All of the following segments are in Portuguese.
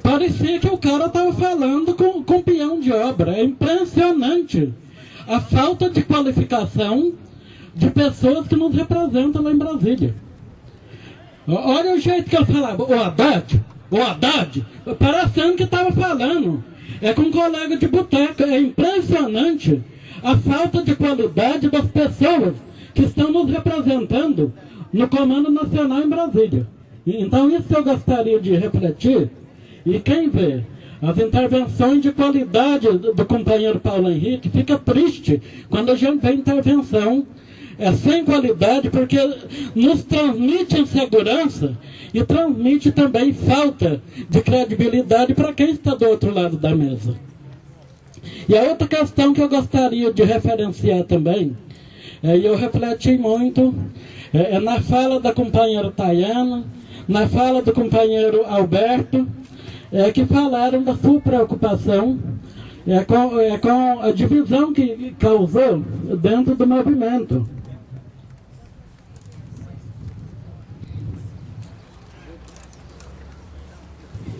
Parecia que o cara estava falando com peão de obra. É impressionante a falta de qualificação de pessoas que nos representam lá em Brasília. Olha o jeito que eu falava, o Haddad, parecendo que estava falando com um colega de boteca. É impressionante a falta de qualidade das pessoas que estão nos representando no Comando Nacional em Brasília. Então isso eu gostaria de refletir, e quem vê as intervenções de qualidade do companheiro Paulo Henrique fica triste quando a gente vê intervenção sem qualidade, porque nos transmite insegurança e transmite também falta de credibilidade para quem está do outro lado da mesa. E a outra questão que eu gostaria de referenciar também, e eu refleti muito, na fala da companheira Tayana, na fala do companheiro Alberto, que falaram da sua preocupação com a divisão que causou dentro do movimento.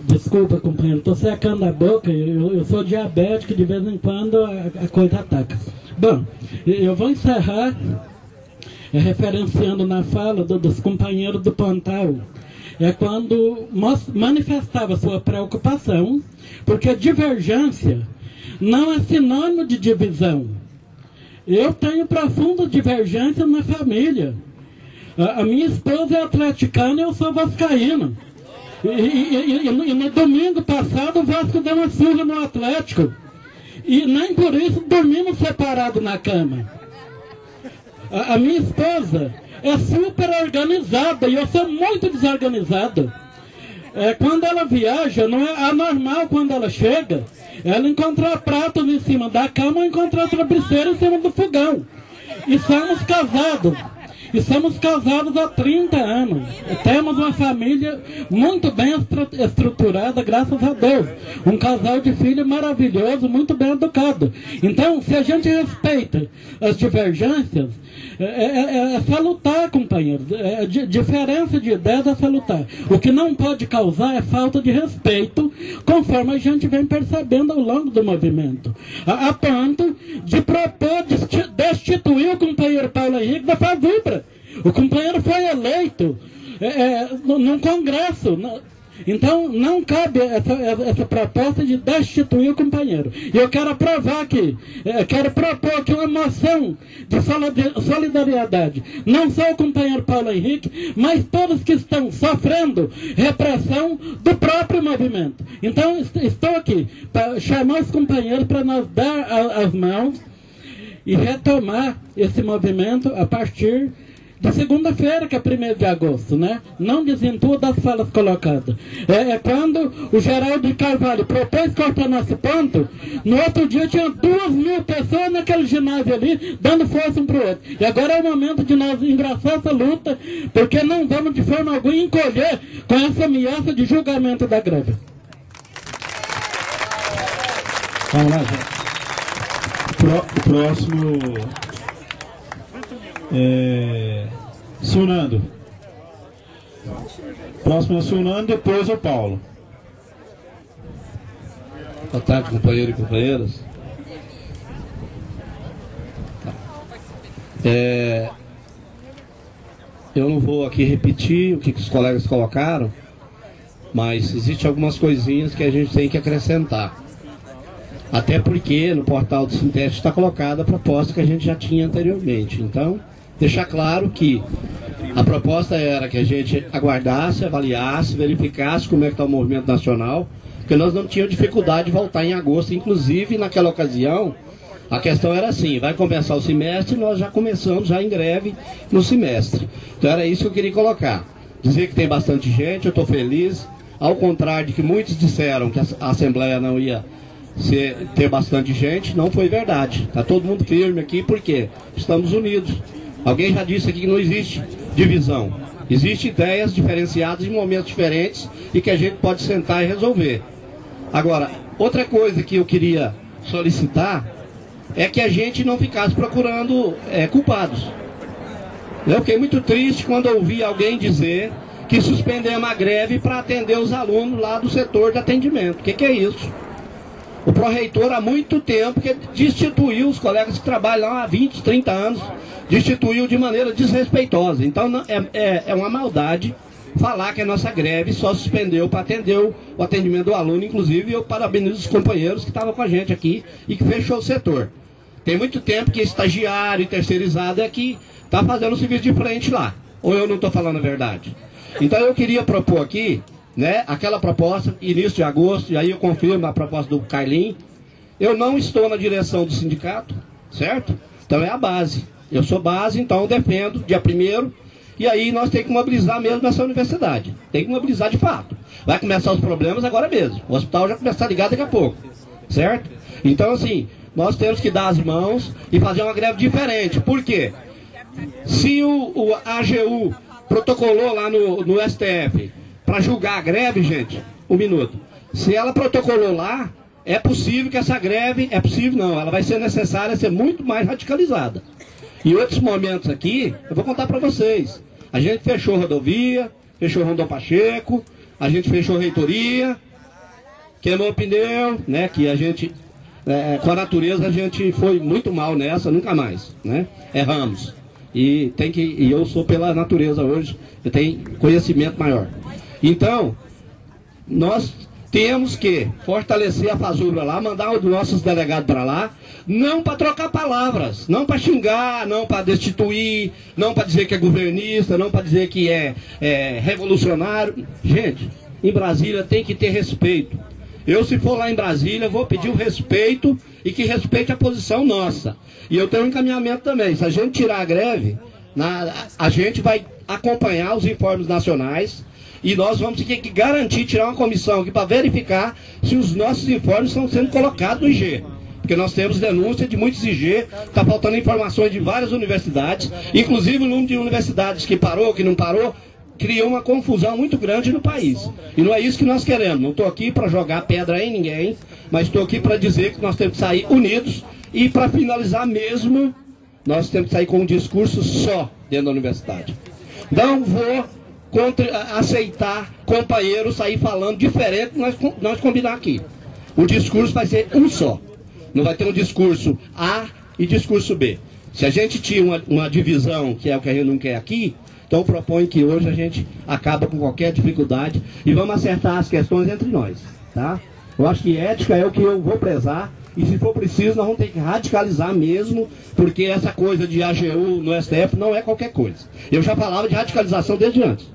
Desculpa, companheiro, estou secando a boca, eu sou diabético, de vez em quando a coisa ataca. Bom, eu vou encerrar referenciando na fala dos companheiros do Pontal, quando manifestava sua preocupação, porque divergência não é sinônimo de divisão. Eu tenho profundas divergências na família. A minha esposa é atleticana e eu sou vascaíno. E no domingo passado o Vasco deu uma surra no Atlético. E nem por isso dormimos separados na cama. A minha esposa é super organizada e eu sou muito desorganizado. Quando ela viaja, não é anormal quando ela chega, ela encontrar pratos em cima da cama ou encontrar travesseiro em cima do fogão. E somos casados. E somos casados há 30 anos. Temos uma família muito bem estruturada, graças a Deus. Um casal de filhos maravilhoso, muito bem educado. Então, se a gente respeita as divergências, é salutar, companheiros. Diferença de ideias é salutar. O que não pode causar é falta de respeito, conforme a gente vem percebendo ao longo do movimento. A ponto de propor destituir o companheiro Paulo Henrique da FAVIBRA. O companheiro foi eleito num congresso. Então não cabe essa proposta de destituir o companheiro. E eu quero provar aqui, quero propor aqui uma moção de solidariedade. Não só o companheiro Paulo Henrique, mas todos que estão sofrendo repressão do próprio movimento. Então estou aqui para chamar os companheiros para nós dar as mãos e retomar esse movimento a partir de segunda-feira, que é 1º de agosto, né? Não desentua das falas colocadas. Quando o Geraldo de Carvalho propôs cortar nosso ponto, no outro dia tinha 2.000 pessoas naquele ginásio ali, dando força um para o outro. E agora é o momento de nós engraçar essa luta, porque não vamos de forma alguma encolher com essa ameaça de julgamento da greve. Vamos lá, gente. Próximo... Sunando. Próximo é Sunando, depois o Paulo. Boa tarde, companheiros e companheiras. Eu não vou aqui repetir o que os colegas colocaram, mas existem algumas coisinhas que a gente tem que acrescentar. Até porque no portal do Sinteste está colocada a proposta que a gente já tinha anteriormente. Então, deixar claro que a proposta era que a gente aguardasse, avaliasse, verificasse como é que está o movimento nacional, porque nós não tínhamos dificuldade de voltar em agosto. Inclusive, naquela ocasião, a questão era assim, vai começar o semestre, nós já começamos já em greve no semestre. Então era isso que eu queria colocar. Dizer que tem bastante gente, eu estou feliz, ao contrário de que muitos disseram que a Assembleia não ia ter bastante gente, não foi verdade. Está todo mundo firme aqui, porque estamos unidos. Alguém já disse aqui que não existe divisão. Existem ideias diferenciadas em momentos diferentes e que a gente pode sentar e resolver. Agora, outra coisa que eu queria solicitar é que a gente não ficasse procurando culpados. Eu fiquei muito triste quando ouvi alguém dizer que suspendemos a greve para atender os alunos lá do setor de atendimento. O que é isso? O pró-reitor há muito tempo que destituiu os colegas que trabalham lá há 20, 30 anos, destituiu de maneira desrespeitosa. Então é uma maldade falar que a nossa greve só suspendeu para atender o atendimento do aluno. Inclusive eu parabenizo os companheiros que estavam com a gente aqui e que fechou o setor. Tem muito tempo que estagiário e terceirizado é que está fazendo o serviço de frente lá. Ou eu não estou falando a verdade? Então eu queria propor aqui, né, aquela proposta, início de agosto, e aí eu confirmo a proposta do Carlinhos. Eu não estou na direção do sindicato, certo? Então é a base. Eu sou base, então eu defendo dia 1º, e aí nós temos que mobilizar mesmo nessa universidade. Tem que mobilizar de fato. Vai começar os problemas agora mesmo. O hospital já começa a ligar daqui a pouco, certo? Então assim, nós temos que dar as mãos e fazer uma greve diferente. Por quê? Se a AGU protocolou lá no STF para julgar a greve, gente, um minuto. Se ela protocolou lá, é possível que essa greve, ela vai ser necessária ser muito mais radicalizada. Em outros momentos aqui, eu vou contar para vocês. A gente fechou rodovia, fechou Rondon Pacheco, a gente fechou reitoria, queimou o pneu, né, que a gente, com a natureza, a gente foi muito mal nessa, nunca mais, né, erramos. E eu sou pela natureza hoje, eu tenho conhecimento maior. Então, nós temos que fortalecer a FASUBRA lá, mandar os nossos delegados para lá, não para trocar palavras, não para xingar, não para destituir, não para dizer que é governista, não para dizer que é revolucionário. Gente, em Brasília tem que ter respeito. Eu, se for lá em Brasília, vou pedir o respeito e que respeite a posição nossa. E eu tenho um encaminhamento também. Se a gente tirar a greve, a gente vai acompanhar os informes nacionais e nós vamos ter que garantir, tirar uma comissão aqui para verificar se os nossos informes estão sendo colocados no IG. Porque nós temos denúncia de muitos IG, está faltando informações de várias universidades, inclusive o número de universidades que parou, que não parou, criou uma confusão muito grande no país. E não é isso que nós queremos. Não estou aqui para jogar pedra em ninguém, mas estou aqui para dizer que nós temos que sair unidos. E para finalizar mesmo, nós temos que sair com um discurso só dentro da universidade. Não vou aceitar companheiros sair falando diferente do que nós combinar aqui. O discurso vai ser um só. Não vai ter um discurso A e discurso B. Se a gente tinha uma divisão, que é o que a gente não quer aqui, então eu proponho que hoje a gente acaba com qualquer dificuldade e vamos acertar as questões entre nós, tá? Eu acho que ética é o que eu vou prezar. E se for preciso, nós vamos ter que radicalizar mesmo, porque essa coisa de AGU no STF não é qualquer coisa. Eu já falava de radicalização desde antes.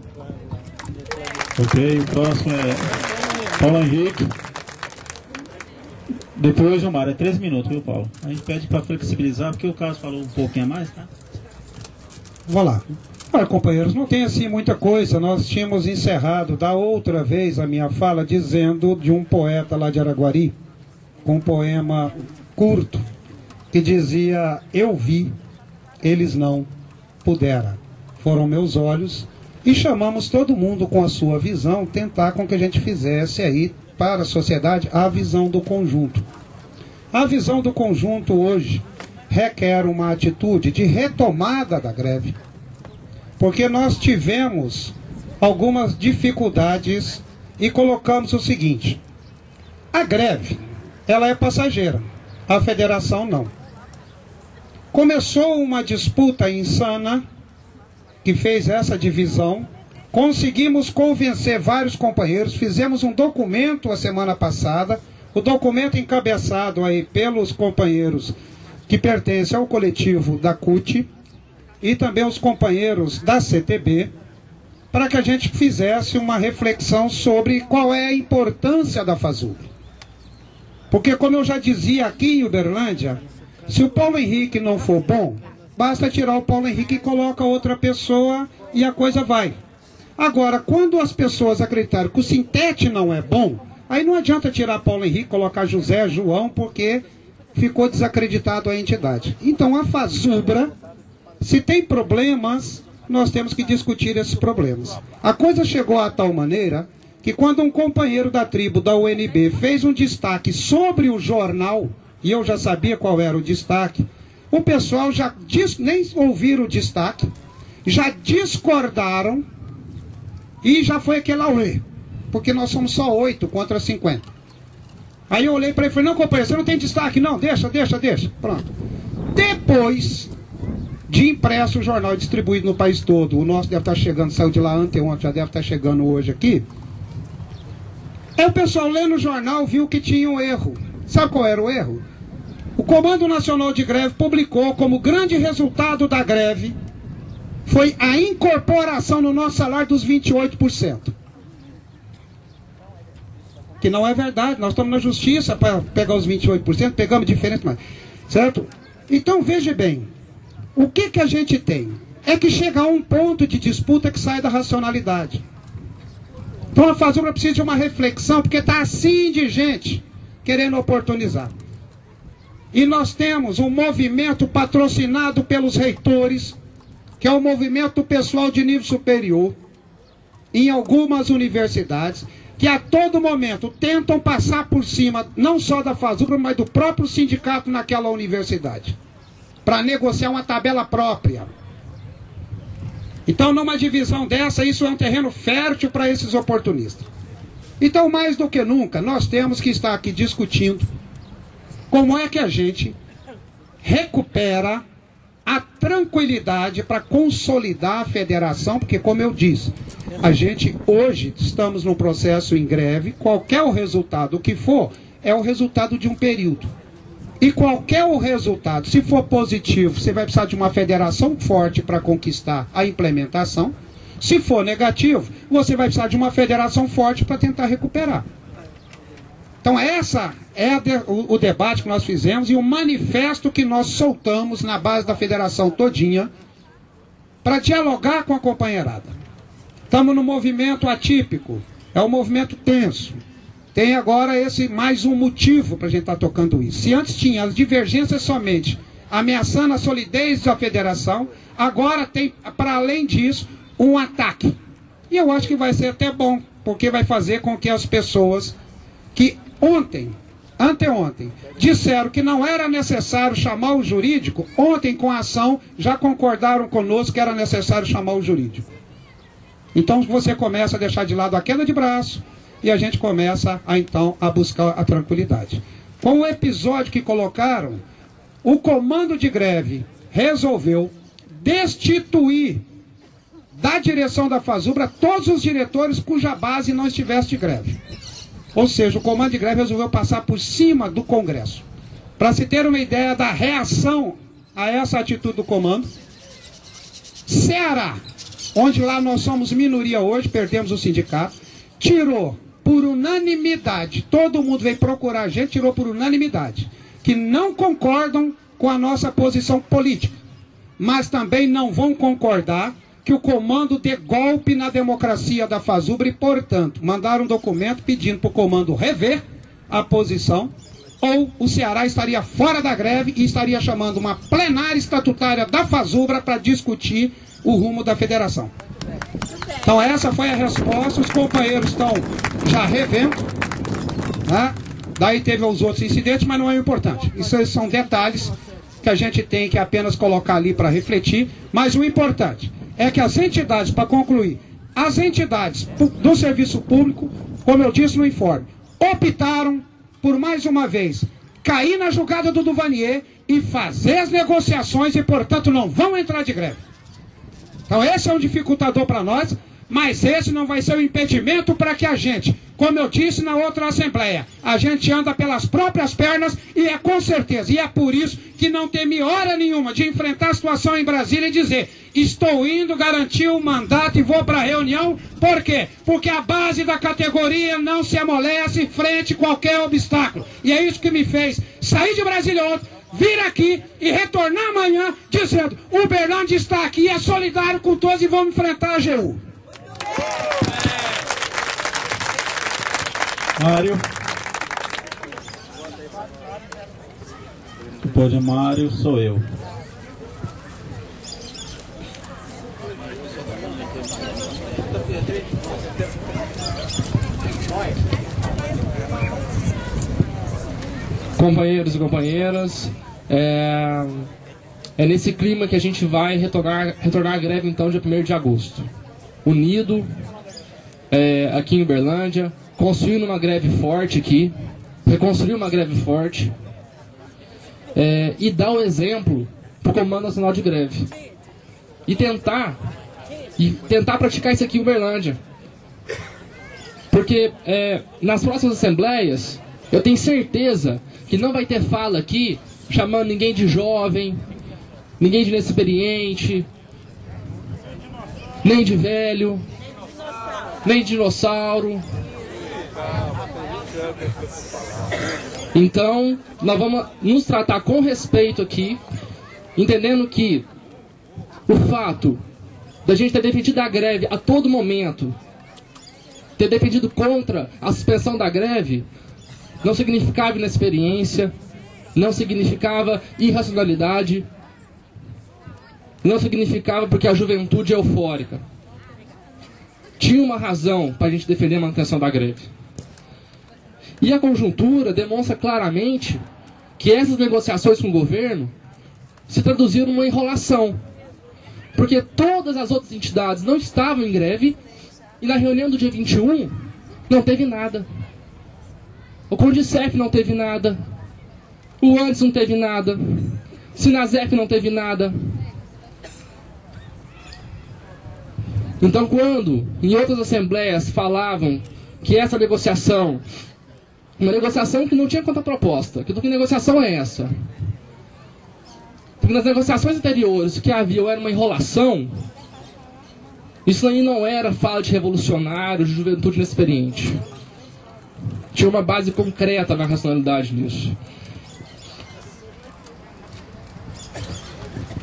Ok, o próximo é Paulo Henrique. Depois, Gilmar, é 3 minutos, viu, Paulo? A gente pede para flexibilizar, porque o Carlos falou um pouquinho a mais, tá? Vamos lá. Olha, companheiros, não tem assim muita coisa. Nós tínhamos encerrado da outra vez a minha fala dizendo de um poeta lá de Araguari, com um poema curto, que dizia: eu vi, eles não puderam, foram meus olhos, e chamamos todo mundo com a sua visão, tentar com que a gente fizesse aí para a sociedade a visão do conjunto. A visão do conjunto hoje requer uma atitude de retomada da greve, porque nós tivemos algumas dificuldades e colocamos o seguinte: a greve, ela é passageira, a federação não. Começou uma disputa insana que fez essa divisão, conseguimos convencer vários companheiros, fizemos um documento a semana passada, o documento encabeçado aí pelos companheiros que pertencem ao coletivo da CUT e também os companheiros da CTB, para que a gente fizesse uma reflexão sobre qual é a importância da FASUBRA. Porque, como eu já dizia aqui em Uberlândia, se o Paulo Henrique não for bom, basta tirar o Paulo Henrique e coloca outra pessoa e a coisa vai. Agora, quando as pessoas acreditarem que o Sintete não é bom, aí não adianta tirar Paulo Henrique, colocar José, João, porque ficou desacreditado a entidade. Então, a FASUBRA, se tem problemas, nós temos que discutir esses problemas. A coisa chegou a tal maneira que quando um companheiro da tribo da UNB fez um destaque sobre o jornal, e eu já sabia qual era o destaque, o pessoal já nem ouviram o destaque, já discordaram E já foi aquele auê, porque nós somos só 8 contra 50. Aí eu olhei para ele e falei, não, companheiro, você não tem destaque, não, deixa. Pronto. Depois de impresso o jornal distribuído no país todo, o nosso deve estar chegando, saiu de lá anteontem, já deve estar chegando hoje aqui. Aí o pessoal lendo o jornal viu que tinha um erro. Sabe qual era o erro? O Comando Nacional de Greve publicou como grande resultado da greve foi a incorporação no nosso salário dos 28%. Que não é verdade, nós estamos na justiça para pegar os 28%, pegamos diferente, mas, certo? Então veja bem, o que a gente tem? É que chega a um ponto de disputa que sai da racionalidade. Então a FASUBRA precisa de uma reflexão, porque está assim de gente querendo oportunizar. E nós temos um movimento patrocinado pelos reitores, que é o movimento do pessoal de nível superior, em algumas universidades, que a todo momento tentam passar por cima, não só da FASUBRA, mas do próprio sindicato naquela universidade, para negociar uma tabela própria. Então, numa divisão dessa, isso é um terreno fértil para esses oportunistas. Então, mais do que nunca, nós temos que estar aqui discutindo como é que a gente recupera a tranquilidade para consolidar a federação, porque, como eu disse, a gente hoje estamos num processo em greve, qualquer o resultado que for, é o resultado de um período. E qualquer o resultado, se for positivo, você vai precisar de uma federação forte para conquistar a implementação. Se for negativo, você vai precisar de uma federação forte para tentar recuperar. Então essa é o debate que nós fizemos e o manifesto que nós soltamos na base da federação todinha para dialogar com a companheirada. Estamos num movimento atípico, é um movimento tenso. Tem agora esse mais um motivo para a gente estar tocando isso. Se antes tinha as divergências somente ameaçando a solidez da federação, agora tem, para além disso, um ataque. E eu acho que vai ser até bom, porque vai fazer com que as pessoas que anteontem, disseram que não era necessário chamar o jurídico, ontem com a ação já concordaram conosco que era necessário chamar o jurídico. Então você começa a deixar de lado a queda de braço e a gente começa a buscar a tranquilidade. Com o episódio que colocaram, o comando de greve resolveu destituir da direção da FASUBRA todos os diretores cuja base não estivesse de greve. Ou seja, o comando de greve resolveu passar por cima do Congresso. Para se ter uma ideia da reação a essa atitude do comando, Ceará, onde lá nós somos minoria hoje, perdemos o sindicato, tirou por unanimidade, todo mundo veio procurar a gente, tirou por unanimidade, que não concordam com a nossa posição política, mas também não vão concordar que o comando dê golpe na democracia da FASUBRA e, portanto, mandaram um documento pedindo para o comando rever a posição, ou o Ceará estaria fora da greve e estaria chamando uma plenária estatutária da FASUBRA para discutir o rumo da federação. Então essa foi a resposta, os companheiros estão já revendo, né? Daí teve os outros incidentes, mas não é importante. Isso são detalhes que a gente tem que apenas colocar ali para refletir, mas o importante é que as entidades, para concluir, as entidades do serviço público, como eu disse no informe, optaram por mais uma vez cair na jogada do Duvanier e fazer as negociações e, portanto, não vão entrar de greve. Então esse é um dificultador para nós, mas esse não vai ser um impedimento para que a gente, como eu disse na outra assembleia, a gente anda pelas próprias pernas e é com certeza, e é por isso que não tem hora nenhuma de enfrentar a situação em Brasília e dizer: estou indo garantir o mandato e vou para a reunião. Por quê? Porque a base da categoria não se amolece frente a qualquer obstáculo. E é isso que me fez sair de Brasília ontem, vir aqui e retornar amanhã dizendo: o Uberlândia está aqui, é solidário com todos e vamos enfrentar a AGU. Mário. Depois de Mário, sou eu. Companheiros e companheiras, é nesse clima que a gente vai retornar à greve então dia 1º de agosto. Unido, aqui em Uberlândia, construindo uma greve forte aqui, reconstruir uma greve forte, e dar o exemplo para o Comando Nacional de Greve. E tentar praticar isso aqui em Uberlândia. Porque nas próximas assembleias, eu tenho certeza que não vai ter fala aqui chamando ninguém de jovem, ninguém de inexperiente, nem de velho, nem de dinossauro. Então, nós vamos nos tratar com respeito aqui, entendendo que o fato da gente ter defendido a greve a todo momento, ter defendido contra a suspensão da greve, não significava inexperiência, não significava irracionalidade, não significava porque a juventude é eufórica. Tinha uma razão para a gente defender a manutenção da greve. E a conjuntura demonstra claramente que essas negociações com o governo se traduziram numa enrolação. Porque todas as outras entidades não estavam em greve e na reunião do dia 21 não teve nada. O Condicef não teve nada. O ANDES não teve nada. Sinasef não teve nada. Então, quando em outras assembleias falavam que essa negociação, uma negociação que não tinha contraproposta, que negociação é essa? Porque nas negociações anteriores o que havia era uma enrolação. Isso aí não era fala de revolucionário, de juventude inexperiente. Tinha uma base concreta na racionalidade nisso.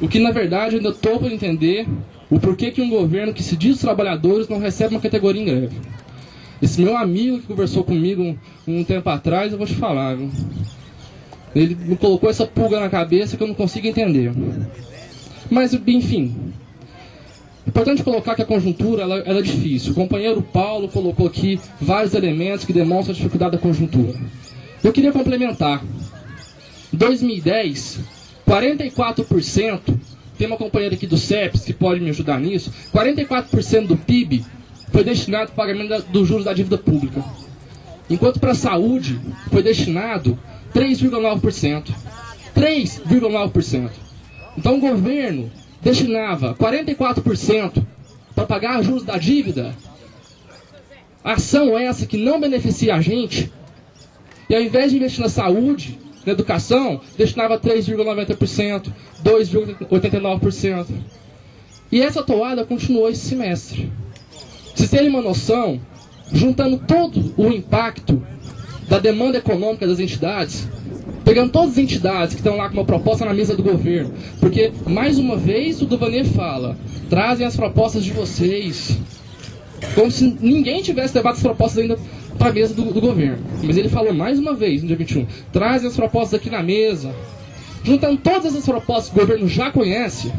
O que na verdade eu ainda estou para entender o porquê que um governo que se diz trabalhadores não recebe uma categoria em greve. Esse meu amigo que conversou comigo um tempo atrás, eu vou te falar, viu? Ele me colocou essa pulga na cabeça que eu não consigo entender. Mas, enfim, é importante colocar que a conjuntura ela é difícil. O companheiro Paulo colocou aqui vários elementos que demonstram a dificuldade da conjuntura. Eu queria complementar. Em 2010, 44%, tem uma companheira aqui do CEPS que pode me ajudar nisso, 44% do PIB foi destinado ao pagamento dos juros da dívida pública. Enquanto para a saúde foi destinado 3,9%. 3,9%. Então o governo destinava 44% para pagar os juros da dívida. Ação essa que não beneficia a gente. E ao invés de investir na saúde, na educação, destinava 3,90%, 2,89%. E essa toada continuou esse semestre. Vocês terem uma noção, juntando todo o impacto da demanda econômica das entidades, pegando todas as entidades que estão lá com uma proposta na mesa do governo, porque, mais uma vez, o Duvanier fala, trazem as propostas de vocês, como se ninguém tivesse levado as propostas ainda para a mesa do governo. Mas ele falou mais uma vez, no dia 21, trazem as propostas aqui na mesa. Juntando todas essas propostas que o governo já conhece,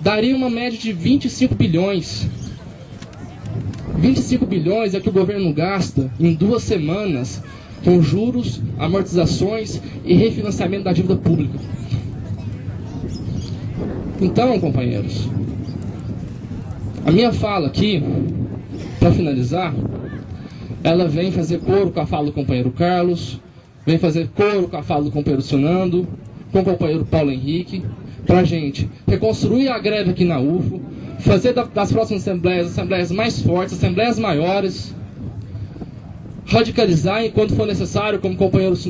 daria uma média de 25 bilhões. 25 bilhões é que o governo gasta em 2 semanas com juros, amortizações e refinanciamento da dívida pública. Então, companheiros, a minha fala aqui, para finalizar, ela vem fazer coro com a fala do companheiro Carlos, vem fazer coro com a fala do companheiro Sunando, com o companheiro Paulo Henrique, para a gente reconstruir a greve aqui na UFO, fazer das próximas assembleias mais fortes, assembleias maiores, radicalizar enquanto for necessário, como o companheiro Sunando